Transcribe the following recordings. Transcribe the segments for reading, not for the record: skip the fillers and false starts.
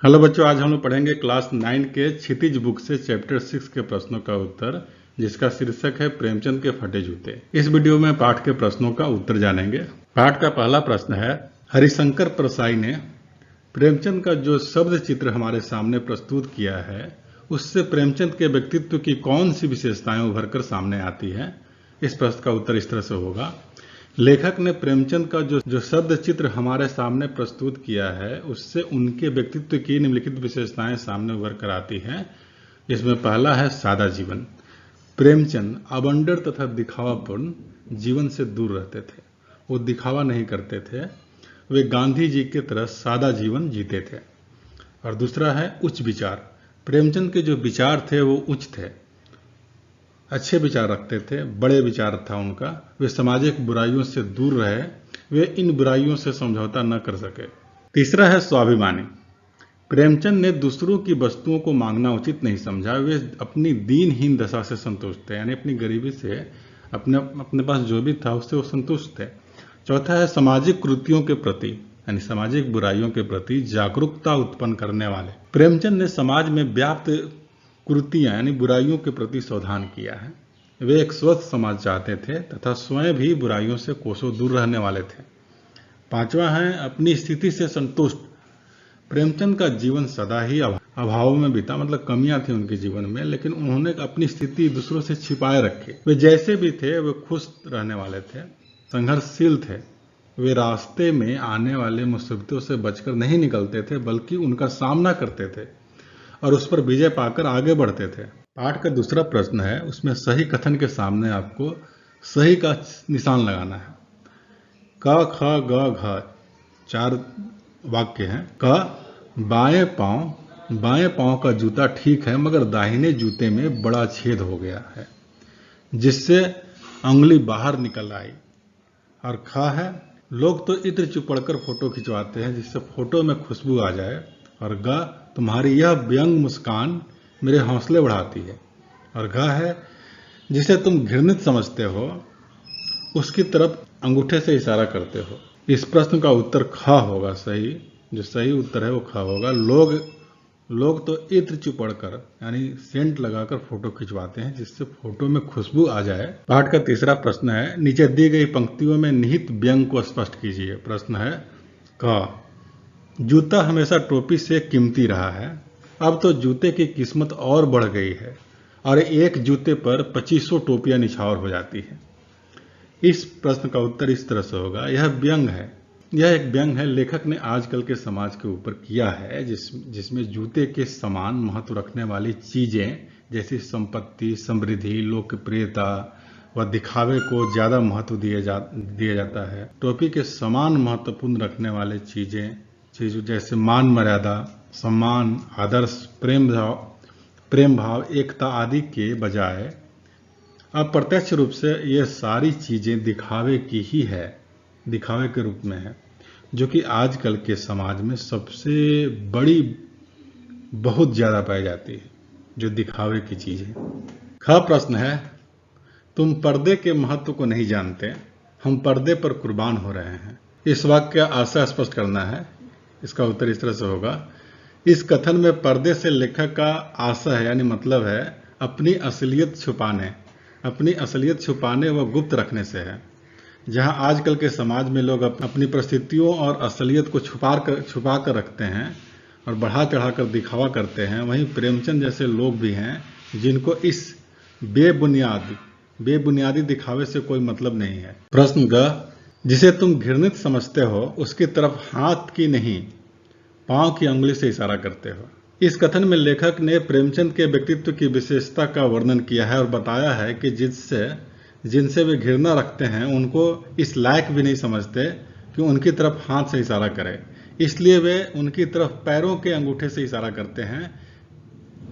Hello बच्चों, आज हम लोग पढ़ेंगे क्लास 9 के क्षितिज बुक से चैप्टर 6 के प्रश्नों का उत्तर, जिसका शीर्षक है प्रेमचंद के फटे जूते। इस वीडियो में पाठ के प्रश्नों का उत्तर जानेंगे। पाठ का पहला प्रश्न है, हरिशंकर परसाई ने प्रेमचंद का जो शब्द चित्र हमारे सामने प्रस्तुत किया है, उससे प्रेमचंद के व्यक्तित्व की कौन सी विशेषताएं उभर कर सामने आती है। इस प्रश्न का उत्तर इस तरह से होगा, लेखक ने प्रेमचंद का जो शब्द चित्र हमारे सामने प्रस्तुत किया है, उससे उनके व्यक्तित्व की निम्नलिखित विशेषताएं सामने उभर कर आती हैं। इसमें पहला है सादा जीवन। प्रेमचंद आबंडर तथा दिखावापूर्ण जीवन से दूर रहते थे। वो दिखावा नहीं करते थे, वे गांधी जी की तरह सादा जीवन जीते थे। और दूसरा है उच्च विचार। प्रेमचंद के जो विचार थे वो उच्च थे, अच्छे विचार रखते थे, बड़े विचार था उनका। वे सामाजिक बुराइयों से दूर रहे, वे इन बुराइयों से समझौता न कर सके। तीसरा है स्वाभिमानी। प्रेमचंद ने दूसरों की वस्तुओं को मांगना उचित नहीं समझा, वे अपनी दीनहीन दशा से संतुष्ट थे, यानी अपनी गरीबी से अपने पास जो भी था उससे वो संतुष्ट थे। चौथा है सामाजिक कृतियों के प्रति, यानी सामाजिक बुराइयों के प्रति जागरूकता उत्पन्न करने वाले। प्रेमचंद ने समाज में व्याप्त कुरीतियां यानी बुराइयों के प्रति सावधान किया है। वे एक स्वस्थ समाज चाहते थे तथा स्वयं भी बुराइयों से कोसों दूर रहने वाले थे। पांचवा है अपनी स्थिति से संतुष्ट। प्रेमचंद का जीवन सदा ही अभाव में बीता, मतलब कमियां थी उनके जीवन में, लेकिन उन्होंने अपनी स्थिति दूसरों से छिपाए रखी। वे जैसे भी थे वे खुश रहने वाले थे, संघर्षशील थे। वे रास्ते में आने वाले मुसीबतों से बचकर नहीं निकलते थे, बल्कि उनका सामना करते थे और उस पर विजय पाकर आगे बढ़ते थे। पाठ का दूसरा प्रश्न है, उसमें सही कथन के सामने आपको सही का निशान लगाना है। क ख ग घ 4 वाक्य हैं। क, बाएं पांव का जूता ठीक है, मगर दाहिने जूते में बड़ा छेद हो गया है जिससे अंगुली बाहर निकल आई। और ख है, लोग तो इत्र चुपड़कर फोटो खिंचवाते हैं जिससे फोटो में खुशबू आ जाए। और ग, तुम्हारी यह व्यंग मुस्कान मेरे हौसले बढ़ाती है। और घ है, जिसे तुम घृणित समझते हो उसकी तरफ अंगूठे से इशारा करते हो। इस प्रश्न का उत्तर ख होगा। सही जो सही उत्तर है वो ख होगा। लोग तो इत्र चुपड़कर यानी सेंट लगाकर फोटो खिंचवाते हैं जिससे फोटो में खुशबू आ जाए। पाठ का तीसरा प्रश्न है, नीचे दी गई पंक्तियों में निहित व्यंग को स्पष्ट कीजिए। प्रश्न है क, जूता हमेशा टोपी से कीमती रहा है, अब तो जूते की कीमत और बढ़ गई है और एक जूते पर 2500 टोपियां निछावर हो जाती है। इस प्रश्न का उत्तर इस तरह से होगा, यह एक व्यंग है लेखक ने आजकल के समाज के ऊपर किया है, जिसमें जूते के समान महत्व रखने वाली चीजें जैसी संपत्ति, समृद्धि, लोकप्रियता व दिखावे को ज्यादा महत्व दिया जाता है। टोपी के समान महत्वपूर्ण रखने वाले चीजें जैसे मान मर्यादा, सम्मान, आदर्श, प्रेम भाव, एकता आदि के बजाय अप्रत्यक्ष रूप से ये सारी चीजें दिखावे के रूप में है, जो कि आजकल के समाज में सबसे बड़ी बहुत ज्यादा पाई जाती है, जो दिखावे की चीज है। ख प्रश्न है, तुम पर्दे के महत्व को नहीं जानते, हम पर्दे पर कुर्बान हो रहे हैं। इस वाक्य का आशय स्पष्ट करना है। इसका उत्तर इस तरह से होगा, इस कथन में पर्दे से लेखक का आशय है यानी मतलब है अपनी असलियत छुपाने व गुप्त रखने से है। जहां आजकल के समाज में लोग अपनी परिस्थितियों और असलियत को छुपा कर रखते हैं और बढ़ा चढ़ाकर दिखावा करते हैं, वहीं प्रेमचंद जैसे लोग भी हैं जिनको इस बेबुनियादी दिखावे से कोई मतलब नहीं है। प्रश्न ग, जिसे तुम घृणित समझते हो उसकी तरफ हाथ की नहीं पांव की अंगुली से इशारा करते हो। इस कथन में लेखक ने प्रेमचंद के व्यक्तित्व की विशेषता का वर्णन किया है और बताया है कि जिनसे वे घृणा रखते हैं उनको इस लायक भी नहीं समझते कि उनकी तरफ हाथ से इशारा करें, इसलिए वे उनकी तरफ पैरों के अंगूठे से इशारा करते हैं,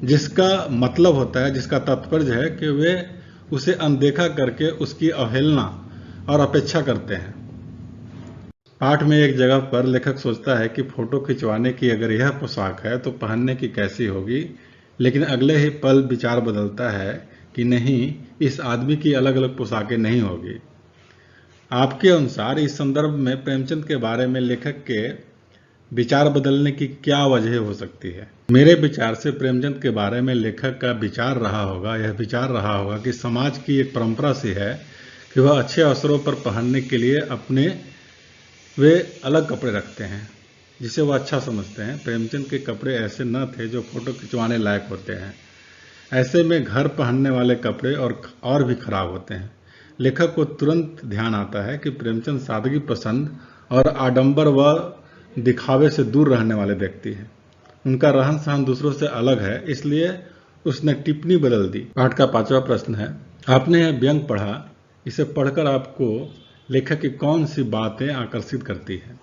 जिसका तात्पर्य है कि वे उसे अनदेखा करके उसकी अवहेलना और अपेक्षा करते हैं। पाठ में एक जगह पर लेखक सोचता है कि फोटो खिंचवाने की अगर यह पोशाक है तो पहनने की कैसी होगी, लेकिन अगले ही पल विचार बदलता है कि नहीं, इस आदमी की अलग अलग पोशाकें नहीं होगी। आपके अनुसार इस संदर्भ में प्रेमचंद के बारे में लेखक के विचार बदलने की क्या वजह हो सकती है? मेरे विचार से प्रेमचंद के बारे में लेखक का विचार रहा होगा, यह विचार रहा होगा कि समाज की एक परंपरा सी है कि वह अच्छे अवसरों पर पहनने के लिए अपने वे अलग कपड़े रखते हैं जिसे वह अच्छा समझते हैं। प्रेमचंद के कपड़े ऐसे न थे जो फोटो खिंचवाने लायक होते हैं। ऐसे में घर पहनने वाले कपड़े और भी खराब होते हैं। लेखक को तुरंत ध्यान आता है कि प्रेमचंद सादगी पसंद और आडंबर व दिखावे से दूर रहने वाले व्यक्ति हैं। उनका रहन सहन दूसरों से अलग है, इसलिए उसने टिप्पणी बदल दी। पाठ का 5वां प्रश्न है, आपने यह व्यंग पढ़ा, इसे पढ़कर आपको लेखक की कौन सी बातें आकर्षित करती है?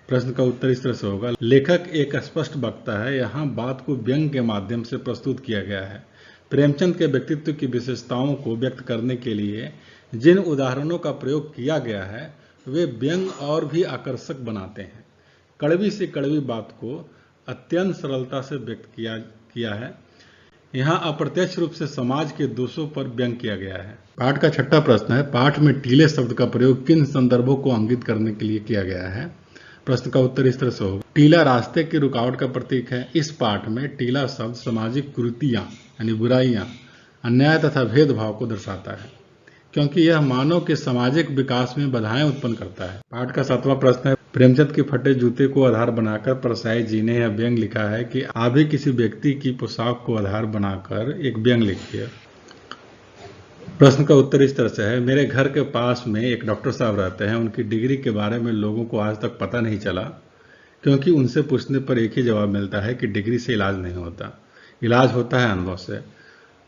प्रश्न का उत्तर इस तरह से होगा, लेखक एक स्पष्ट वक्ता है। यहाँ बात को व्यंग के माध्यम से प्रस्तुत किया गया है। प्रेमचंद के व्यक्तित्व की विशेषताओं को व्यक्त करने के लिए जिन उदाहरणों का प्रयोग किया गया है वे व्यंग और भी आकर्षक बनाते हैं। कड़वी से कड़वी बात को अत्यंत सरलता से व्यक्त किया है। यहाँ अप्रत्यक्ष रूप से समाज के दोषों पर व्यंग किया गया है। पाठ का 6वां प्रश्न है, पाठ में टीले शब्द का प्रयोग किन संदर्भों को इंगित करने के लिए किया गया है? प्रश्न का उत्तर इस तरह से होगा, टीला रास्ते की रुकावट का प्रतीक है। इस पाठ में टीला शब्द सामाजिक कुरीतियां यानी बुराइयां, अन्याय तथा भेदभाव को दर्शाता है, क्योंकि यह मानव के सामाजिक विकास में बाधाएं उत्पन्न करता है। पाठ का 7वां प्रश्न है, प्रेमचंद के फटे जूते को आधार बनाकर परसाई जी ने यह व्यंग लिखा है कि आप भी किसी व्यक्ति की पोशाक को आधार बनाकर एक व्यंग लिखिए। प्रश्न का उत्तर इस तरह से है, मेरे घर के पास में एक डॉक्टर साहब रहते हैं। उनकी डिग्री के बारे में लोगों को आज तक पता नहीं चला, क्योंकि उनसे पूछने पर एक ही जवाब मिलता है कि डिग्री से इलाज नहीं होता, इलाज होता है अनुभव से।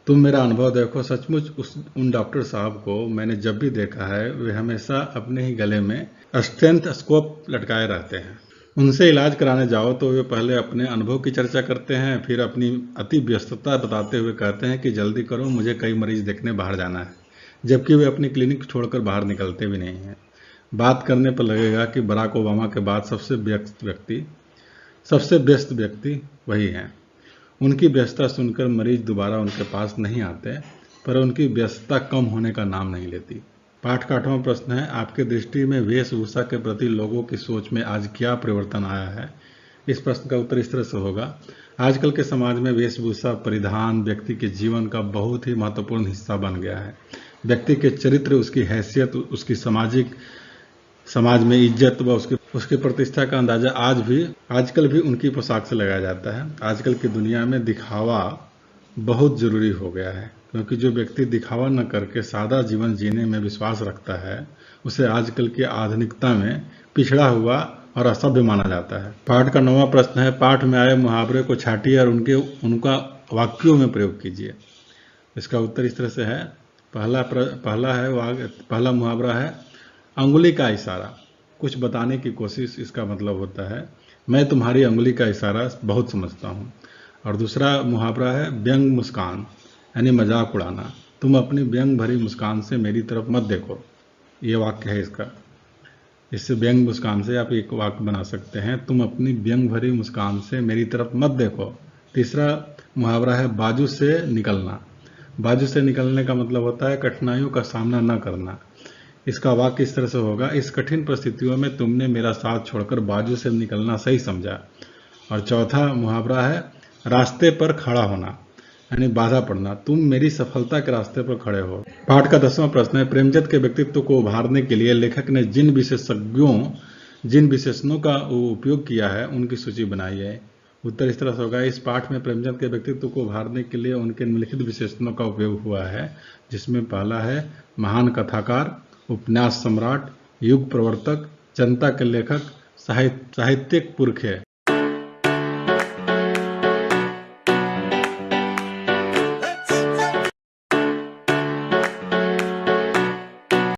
तुम मेरा अनुभव देखो। सचमुच उन डॉक्टर साहब को मैंने जब भी देखा है वे हमेशा अपने ही गले में स्टेथोस्कोप लटकाए रहते हैं। उनसे इलाज कराने जाओ तो वे पहले अपने अनुभव की चर्चा करते हैं, फिर अपनी अति व्यस्तता बताते हुए कहते हैं कि जल्दी करो, मुझे कई मरीज देखने बाहर जाना है, जबकि वे अपनी क्लिनिक छोड़कर बाहर निकलते भी नहीं हैं। बात करने पर लगेगा कि बराक ओबामा के बाद सबसे व्यस्त व्यक्ति वही हैं। उनकी व्यस्तता सुनकर मरीज दोबारा उनके पास नहीं आते, पर उनकी व्यस्तता कम होने का नाम नहीं लेती। पाठ का 8वां प्रश्न है, आपके दृष्टि में वेशभूषा के प्रति लोगों की सोच में आज क्या परिवर्तन आया है? इस प्रश्न का उत्तर इस तरह से होगा, आजकल के समाज में वेशभूषा परिधान व्यक्ति के जीवन का बहुत ही महत्वपूर्ण हिस्सा बन गया है। व्यक्ति के चरित्र, उसकी हैसियत, उसकी समाज में इज्जत व उसकी प्रतिष्ठा का अंदाजा आजकल भी उनकी पोशाक से लगाया जाता है। आजकल की दुनिया में दिखावा बहुत जरूरी हो गया है, क्योंकि जो व्यक्ति दिखावा न करके सादा जीवन जीने में विश्वास रखता है उसे आजकल की आधुनिकता में पिछड़ा हुआ और असभ्य माना जाता है। पाठ का 9वां प्रश्न है, पाठ में आए मुहावरे को छाटिए और उनका वाक्यों में प्रयोग कीजिए। इसका उत्तर इस तरह से है, पहला मुहावरा है अंगुली का इशारा। कुछ बताने की कोशिश, इसका मतलब होता है मैं तुम्हारी अंगुली का इशारा बहुत समझता हूँ। और दूसरा मुहावरा है व्यंग मुस्कान यानी मजाक उड़ाना। तुम अपनी व्यंग भरी मुस्कान से मेरी तरफ मत देखो, ये वाक्य है इसका। इससे व्यंग मुस्कान से आप एक वाक्य बना सकते हैं, तुम अपनी व्यंग भरी मुस्कान से मेरी तरफ मत देखो। तीसरा मुहावरा है बाजू से निकलना। बाजू से निकलने का मतलब होता है कठिनाइयों का सामना न करना। इसका वाक्य इस तरह से होगा, इस कठिन परिस्थितियों में तुमने मेरा साथ छोड़कर बाजू से निकलना सही समझा। और चौथा मुहावरा है रास्ते पर खड़ा होना यानी बाधा पड़ना। तुम मेरी सफलता के रास्ते पर खड़े हो। पाठ का 10वां प्रश्न है, प्रेमचंद के व्यक्तित्व को उभारने के लिए लेखक ने जिन विशेषणों का उपयोग किया है उनकी सूची बनाई है। उत्तर इस तरह से होगा, इस पाठ में प्रेमचंद के व्यक्तित्व को उभारने के लिए उनके निम्नलिखित विशेषणों का उपयोग हुआ है, जिसमें पहला है महान कथाकार, उपन्यास सम्राट, युग प्रवर्तक, जनता के लेखक, साहित्यिक पुरखे।